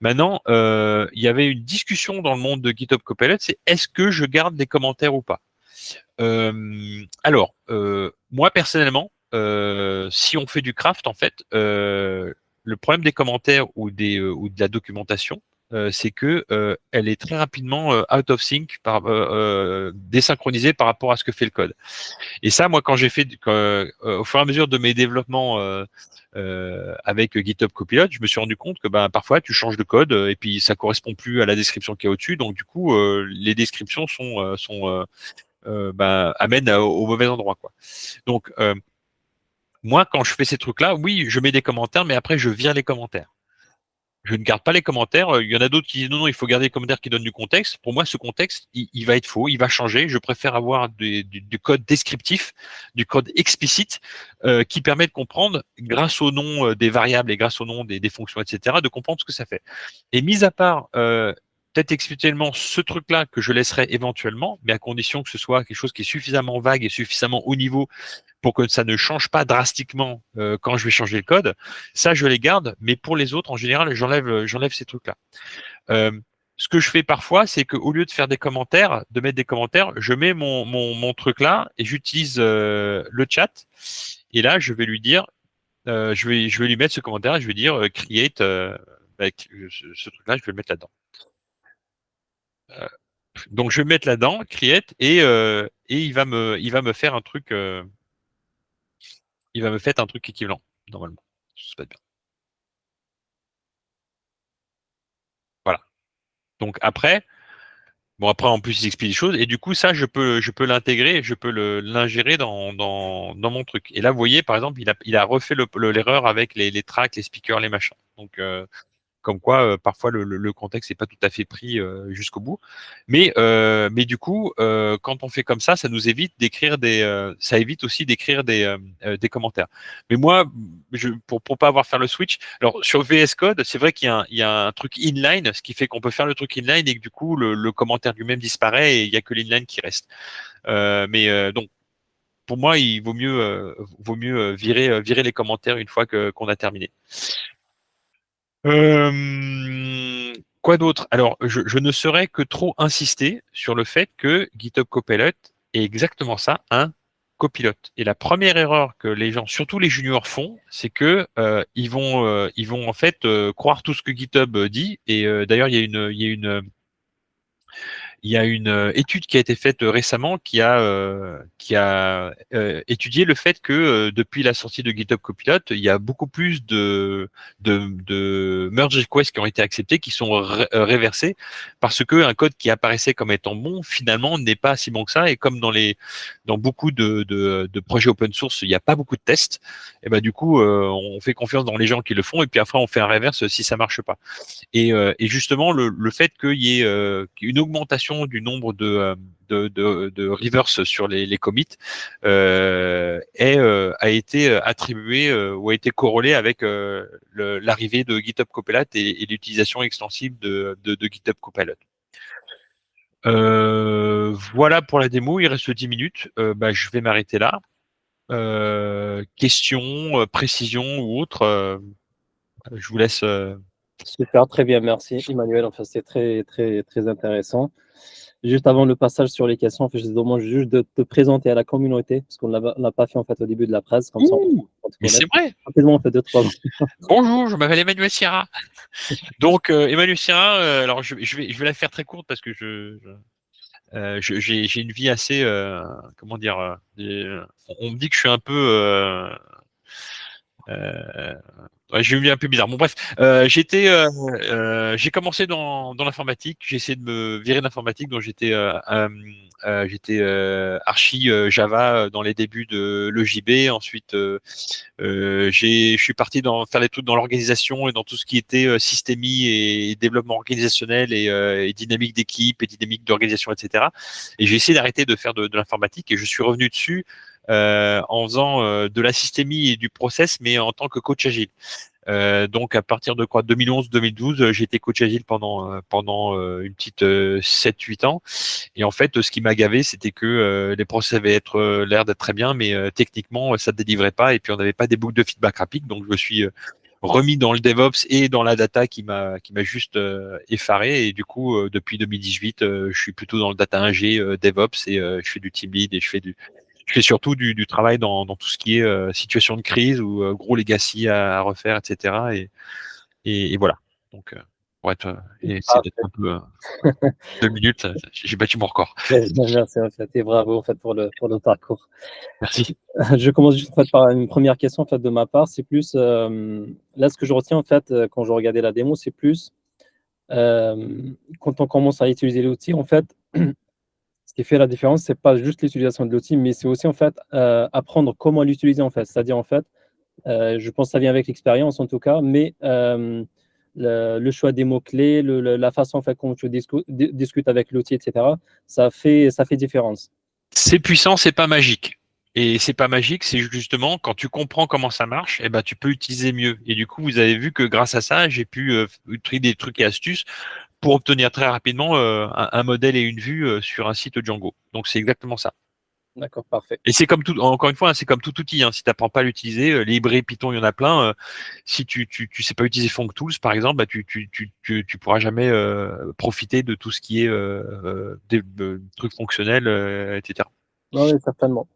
Maintenant, il y avait une discussion dans le monde de GitHub Copilot, c'est est-ce que je garde des commentaires ou pas? Moi personnellement, si on fait du craft, en fait, le problème des commentaires ou ou de la documentation, c'est que elle est très rapidement out of sync, désynchronisée par rapport à ce que fait le code. Et ça, moi, quand j'ai fait, au fur et à mesure de mes développements avec GitHub Copilot, je me suis rendu compte que parfois tu changes de code et puis ça correspond plus à la description qui est au-dessus. Donc du coup, les descriptions amènent au mauvais endroit, quoi. Donc moi, quand je fais ces trucs-là, oui, je mets des commentaires, mais après je vire les commentaires. je ne garde pas les commentaires. Il y en a d'autres qui disent non, il faut garder les commentaires qui donnent du contexte. Pour moi, ce contexte, il va être faux, il va changer. Je préfère avoir du code descriptif, du code explicite qui permet de comprendre, grâce au nom des variables et grâce au nom des fonctions, etc., de comprendre ce que ça fait. Et mis à part peut-être exceptionnellement ce truc-là que je laisserai éventuellement, mais à condition que ce soit quelque chose qui est suffisamment vague et suffisamment haut niveau pour que ça ne change pas drastiquement quand je vais changer le code, ça je les garde, mais pour les autres, en général, j'enlève ces trucs-là. Ce que je fais parfois, c'est qu'au lieu de faire des commentaires, de mettre des commentaires, je mets mon truc là et j'utilise le chat. Et là, je vais lui dire, je vais lui mettre ce commentaire, et je vais dire create, ce truc-là, je vais le mettre là-dedans. Donc je vais mettre là-dedans, create, et il va me faire un truc. Il va me faire un truc équivalent, normalement. Ça se passe bien. Voilà. Donc après, bon après en plus il explique des choses et du coup ça je peux l'intégrer, je peux l'ingérer dans mon truc. Et là vous voyez par exemple il a refait l'erreur avec les tracks, les speakers, les machins. Donc comme quoi parfois le contexte n'est pas tout à fait pris jusqu'au bout. Mais du coup, quand on fait comme ça nous évite d'écrire ça évite aussi d'écrire des commentaires. Mais moi, pour pas avoir faire le switch, alors sur VS Code, c'est vrai qu'il y a un truc inline, ce qui fait qu'on peut faire le truc inline et que du coup le commentaire lui-même disparaît et il y a que l'inline qui reste. Donc pour moi, il vaut mieux virer les commentaires une fois qu'on a terminé. Quoi d'autre? Alors, je ne saurais que trop insister sur le fait que GitHub Copilot est exactement ça, un copilote. Et la première erreur que les gens, surtout les juniors, font, c'est que ils vont en fait croire tout ce que GitHub dit. Et d'ailleurs, il y a une étude qui a été faite récemment qui a étudié le fait que depuis la sortie de GitHub Copilot, il y a beaucoup plus de merge requests qui ont été acceptés, qui sont réversés parce que un code qui apparaissait comme étant bon, finalement, n'est pas si bon que ça. Et comme dans beaucoup de projets open source, il n'y a pas beaucoup de tests, et ben du coup, on fait confiance dans les gens qui le font et puis après on fait un reverse si ça marche pas. Et justement, le fait qu'il y ait une augmentation du nombre de reverse sur les commits a été attribué ou a été corrélé avec l'arrivée de GitHub Copilot et l'utilisation extensive de GitHub Copilot. Voilà pour la démo, il reste 10 minutes. Je vais m'arrêter là. Questions, précisions ou autres, je vous laisse. Super, très bien, merci Emmanuel. Enfin, c'est très, très, très intéressant. Juste avant le passage sur les questions, en fait, je te demande juste de te présenter à la communauté, parce qu'on ne l'a pas fait en fait au début de la presse, comme ça on te Mais c'est connaître. vrai. Rapidement, on fait 2-3 mots. Bonjour, je m'appelle Emmanuel Sierra. Donc, Emmanuel Sierra, alors je vais la faire très courte parce que j'ai une vie assez, comment dire, on me dit que je suis un peu, ouais, j'ai une vie un peu bizarre. Bon, bref, j'ai commencé dans l'informatique, j'ai essayé de me virer de l'informatique, donc j'étais archi Java dans les débuts de l'EJB. Ensuite, je suis parti faire des trucs dans l'organisation et dans tout ce qui était systémie et développement organisationnel et dynamique d'équipe et dynamique d'organisation, etc. Et j'ai essayé d'arrêter de faire de l'informatique et je suis revenu dessus en faisant de la systémie et du process, mais en tant que coach agile. Donc à partir de 2011-2012, j'ai été coach agile pendant une petite 7-8 ans. Et en fait, ce qui m'a gavé, c'était que les process avaient l'air d'être très bien, mais techniquement, ça ne délivrait pas. Et puis on n'avait pas des boucles de feedback rapide. Donc je me suis remis dans le DevOps et dans la data qui m'a juste effaré. Et du coup, depuis 2018, je suis plutôt dans le data ingé DevOps et je fais du team lead et je fais surtout du travail dans tout ce qui est situation de crise ou gros legacy à refaire, etc. Et voilà. Donc, pour être, essayer d'être un peu 2 minutes, j'ai battu mon record. Merci en fait, et bravo en fait pour le parcours. Merci. Je commence juste en fait, par une première question en fait, de ma part. C'est plus, là, ce que je retiens en fait, quand je regardais la démo, c'est plus quand on commence à utiliser l'outil, en fait, ce qui fait la différence, c'est pas juste l'utilisation de l'outil, mais c'est aussi en fait apprendre comment l'utiliser en fait. C'est-à-dire en fait, je pense que ça vient avec l'expérience en tout cas, mais le choix des mots-clés, la façon en fait, comment tu discutes avec l'outil, etc. Ça fait différence. C'est puissant, c'est pas magique. Et c'est pas magique, c'est justement quand tu comprends comment ça marche, eh ben tu peux utiliser mieux. Et du coup, vous avez vu que grâce à ça, j'ai pu utiliser des trucs et astuces pour obtenir très rapidement un modèle et une vue sur un site Django. Donc c'est exactement ça. D'accord, parfait. Et c'est comme tout, encore une fois, hein, c'est comme tout outil. Hein, si tu n'apprends pas à l'utiliser, les librairies Python, il y en a plein. Si tu sais pas utiliser FuncTools, par exemple, bah, tu pourras jamais profiter de tout ce qui est des trucs fonctionnels, etc. Non, oui, certainement.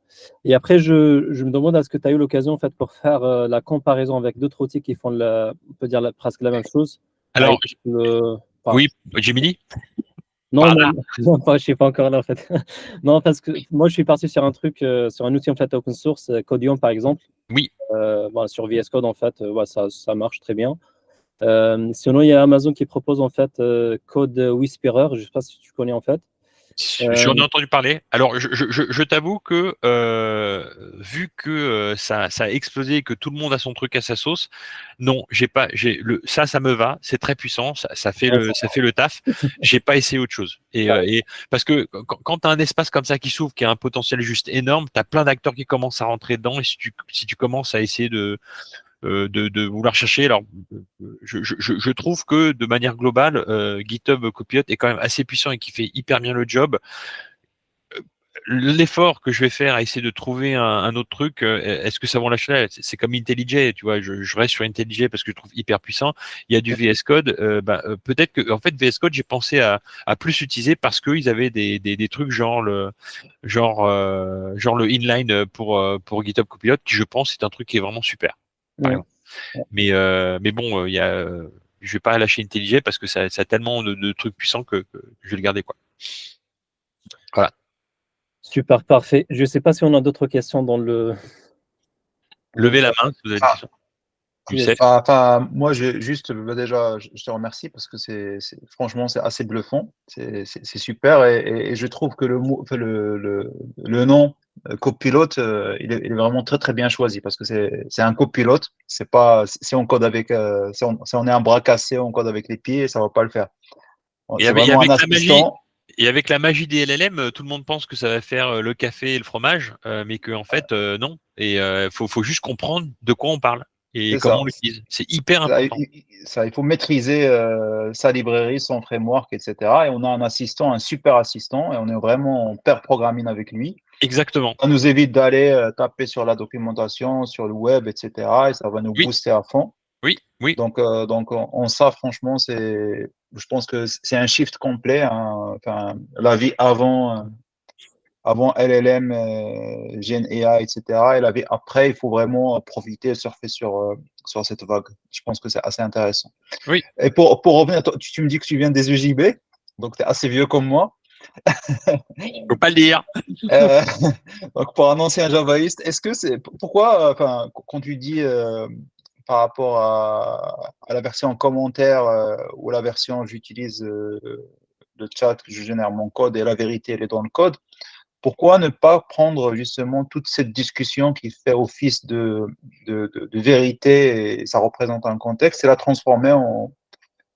Et après, je me demande, est-ce que tu as eu l'occasion en fait, pour faire la comparaison avec d'autres outils qui font, on peut dire, presque la même chose? Par Alors, exemple, enfin, oui, Gemini, non, par non, là. non, pas, je suis pas encore là en fait. Non, parce que moi, je suis parti sur un truc, sur un outil en fait open source, Codium par exemple. Oui, Voilà, sur VS Code en fait, ouais, ça marche très bien. Sinon, il y a Amazon qui propose en fait Code Whisperer. Je sais pas si tu connais en fait. j'en ai Euh, entendu parler. Alors, je t'avoue que vu que ça a explosé et que tout le monde a son truc à sa sauce, non, j'ai pas, j'ai le, ça me va, c'est très puissant, ça fait le taf. J'ai pas essayé autre chose. Et parce que quand tu as un espace comme ça qui s'ouvre, qui a un potentiel juste énorme, tu as plein d'acteurs qui commencent à rentrer dedans. Et si tu commences à essayer de vouloir chercher. Alors, je trouve que de manière globale, GitHub Copilot est quand même assez puissant et qui fait hyper bien le job. L'effort que je vais faire à essayer de trouver un autre truc, est-ce que ça vaut la chandelle? C'est comme IntelliJ, tu vois, je reste sur IntelliJ parce que je trouve hyper puissant. Il y a du VS Code, peut-être que en fait VS Code j'ai pensé à plus utiliser parce qu'ils avaient des trucs genre le inline pour GitHub Copilot qui je pense est un truc qui est vraiment super. Par ouais. exemple. Mais bon, il y a, je vais pas lâcher IntelliJ parce que ça a tellement de trucs puissants que je vais le garder quoi. Voilà. Super, parfait. Je ne sais pas si on a d'autres questions dans le Levez la chat. main si vous avez des questions. Yes. Youssef. Moi, juste, déjà, je te remercie parce que franchement, c'est assez bluffant. C'est super. Et je trouve que enfin, le nom copilote, il est vraiment très, très bien choisi parce que c'est un copilote. C'est pas, si on code avec, si on est un bras cassé, on code avec les pieds, ça va pas le faire. Et C'est avec, et vraiment un avec la magie, assistant. et avec la magie des LLM, tout le monde pense que ça va faire le café et le fromage, mais que en fait non. Et faut juste comprendre de quoi on parle et C'est comment on ça. l'utilise. C'est hyper Ça, important. il faut maîtriser sa librairie, son framework, etc. Et on a un assistant, un super assistant, et on est vraiment en pair programming avec lui. Exactement. Ça nous évite d'aller taper sur la documentation, sur le web, etc. Et ça va nous Oui, booster à fond. oui, oui. Donc ça, franchement, je pense que c'est un shift complet, hein. Enfin, la vie avant LLM, Gen AI, etc. Et la vie après, il faut vraiment profiter et surfer sur cette vague. Je pense que c'est assez intéressant. Oui. Et pour revenir, tu me dis que tu viens des UJB, donc tu es assez vieux comme moi. Faut pas le dire. Euh, donc pour un ancien javaïste, est-ce que c'est pourquoi, enfin, quand tu dis par rapport à la version commentaire ou la version j'utilise le chat, je génère mon code et la vérité elle est dans le code, pourquoi ne pas prendre justement toute cette discussion qui fait office de vérité et ça représente un contexte et la transformer en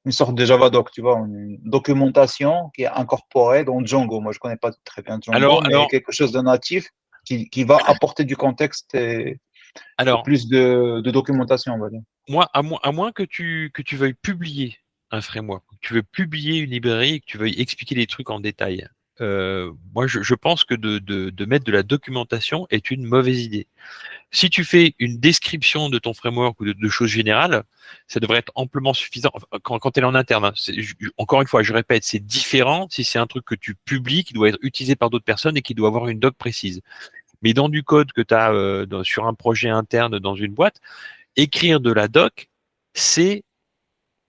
une sorte de Javadoc, tu vois, une documentation qui est incorporée dans Django. Moi, je connais pas très bien Django, mais Alors, quelque chose de natif qui va apporter du contexte et alors, plus de documentation, on va dire. moi, à moins que tu veuilles publier un framework, que tu veux publier une librairie et que tu veuilles expliquer les trucs en détail, moi, je pense que de mettre de la documentation est une mauvaise idée. Si tu fais une description de ton framework ou de choses générales, ça devrait être amplement suffisant quand tu es en interne. Hein. Encore une fois, je répète, c'est différent si c'est un truc que tu publies, qui doit être utilisé par d'autres personnes et qui doit avoir une doc précise. Mais dans du code que tu as sur un projet interne dans une boîte, écrire de la doc, c'est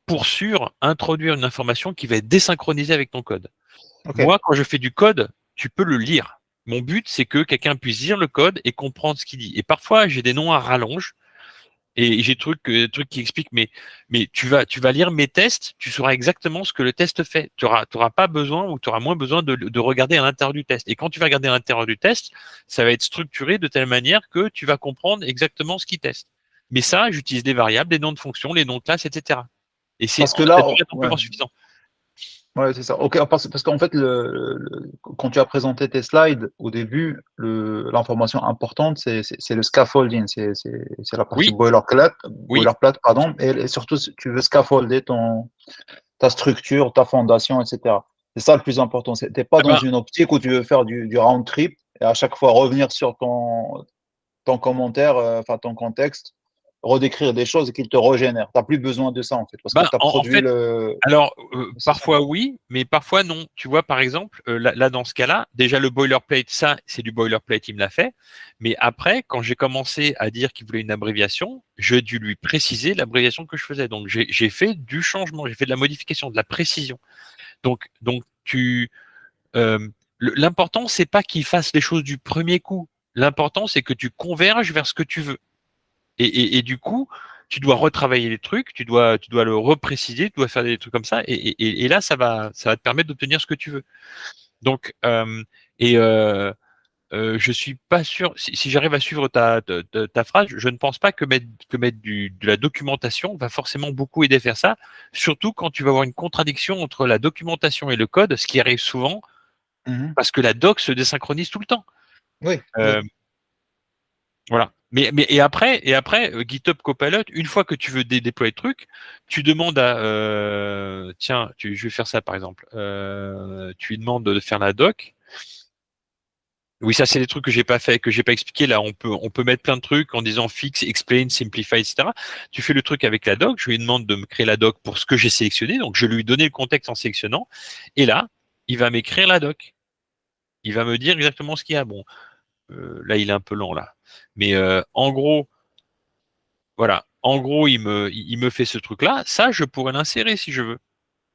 pour sûr introduire une information qui va être désynchronisée avec ton code. OK. Moi, quand je fais du code, tu peux le lire. Mon but, c'est que quelqu'un puisse lire le code et comprendre ce qu'il dit. Et parfois, j'ai des noms à rallonge et j'ai trucs qui expliquent, mais tu vas lire mes tests, tu sauras exactement ce que le test fait. Tu auras pas besoin ou tu auras moins besoin de regarder à l'intérieur du test. Et quand tu vas regarder à l'intérieur du test, ça va être structuré de telle manière que tu vas comprendre exactement ce qu'il teste. Mais ça, j'utilise des variables, des noms de fonctions, les noms de classes, etc. Et c'est Parce que là, ça devrait être ouais. amplement suffisant. Ouais, c'est ça. Ok, parce qu'en fait, quand tu as présenté tes slides au début, l'information importante, c'est le scaffolding, c'est la partie Oui, oui. boilerplate, pardon, et surtout, tu veux scaffolder ta structure, ta fondation, etc. C'est ça le plus important. Tu n'es pas Ah dans ben, une optique où tu veux faire du round trip et à chaque fois revenir sur ton commentaire, enfin ton contexte, redécrire des choses qui te régénèrent. Tu n'as plus besoin de ça, en fait, parce que ben, tu as en produit fait, le. alors, C'est ça. parfois oui, mais parfois non. Tu vois, par exemple, là, dans ce cas-là, déjà le boilerplate, ça, c'est du boilerplate, il me l'a fait. Mais après, quand j'ai commencé à dire qu'il voulait une abréviation, j'ai dû lui préciser l'abréviation que je faisais. Donc, j'ai fait du changement, j'ai fait de la modification, de la précision. Donc euh, l'important, c'est pas qu'il fasse les choses du premier coup. L'important, c'est que tu converges vers ce que tu veux. Et du coup, tu dois retravailler les trucs, tu dois le repréciser, tu dois faire des trucs comme ça, et là, ça va te permettre d'obtenir ce que tu veux. Donc, et je suis pas sûr, si j'arrive à suivre ta phrase, je ne pense pas que mettre de la documentation va forcément beaucoup aider à faire ça, surtout quand tu vas avoir une contradiction entre la documentation et le code, ce qui arrive souvent, Mhm. parce que la doc se désynchronise tout le temps. Oui, oui. Euh, Voilà. Mais après, GitHub Copilot, une fois que tu veux déployer le truc, tu demandes à, tiens, je vais faire ça par exemple. Tu lui demandes de faire la doc. Oui, ça c'est des trucs que j'ai pas fait, que j'ai pas expliqué. Là, on peut mettre plein de trucs en disant fix, explain, simplify, etc. Tu fais le truc avec la doc. Je lui demande de me créer la doc pour ce que j'ai sélectionné. Donc, je lui donne le contexte en sélectionnant. Et là, il va m'écrire la doc. Il va me dire exactement ce qu'il y a. Bon, là, il est un peu lent là. Mais en gros. Voilà. En gros, il me fait ce truc-là. Ça, je pourrais l'insérer si je veux.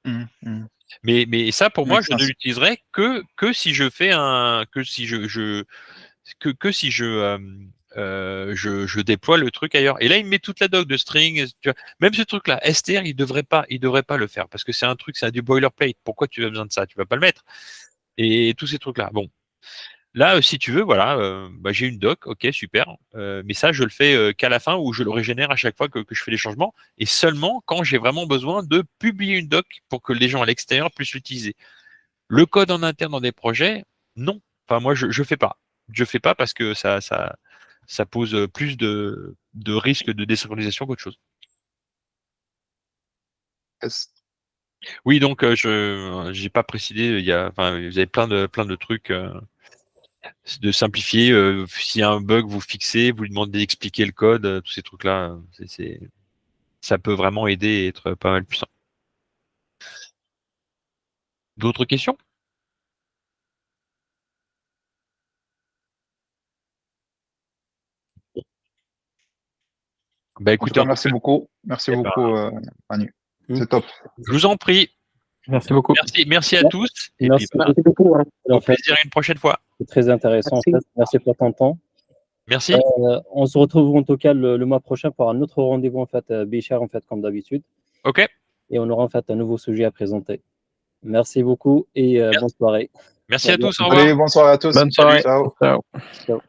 Mhm. Mhm. Mais ça, pour moi, Make je ne sense. l'utiliserai que si je fais que si que si je déploie le truc ailleurs. Et là, il me met toute la doc de string. Tu vois. Même ce truc-là, str, il devrait pas le faire parce que c'est un truc, c'est du boilerplate. Pourquoi tu as besoin de ça? Tu vas pas le mettre. Et tous ces trucs-là. Bon. Là, si tu veux, voilà, bah, j'ai une doc, ok, super. Mais ça, je le fais qu'à la fin où je le régénère à chaque fois que je fais les changements et seulement quand j'ai vraiment besoin de publier une doc pour que les gens à l'extérieur puissent l'utiliser. Le code en interne dans des projets, non. Enfin, moi, je fais pas. Je fais pas parce que ça pose plus de risques de désynchronisation qu'autre chose. Yes. Oui, donc je j'ai pas précisé. Enfin, vous avez plein de trucs. De simplifier. S'il y a un bug, vous fixez, vous lui demandez d'expliquer le code, tous ces trucs-là, ça peut vraiment aider et être pas mal puissant. D'autres questions? Bah En tout écoutez, cas, en tout merci cas, beaucoup. Merci eh ben, beaucoup, Manu. Mm. C'est top. je vous en prie. Merci beaucoup. Merci à tous. Et puis Merci bah, beaucoup. au En fait, plaisir à une prochaine fois. c'est très intéressant. En Merci. fait. Merci pour ton temps. Merci. On se retrouve en tout cas le mois prochain pour un autre rendez-vous en fait, Bichard en fait comme d'habitude, Ok. et on aura en fait un nouveau sujet à présenter. Merci beaucoup et bonne soirée. Merci Au à revoir. tous. Au revoir. Allez, bonsoir à tous. Bonne soirée. Ciao. Ciao. Ciao.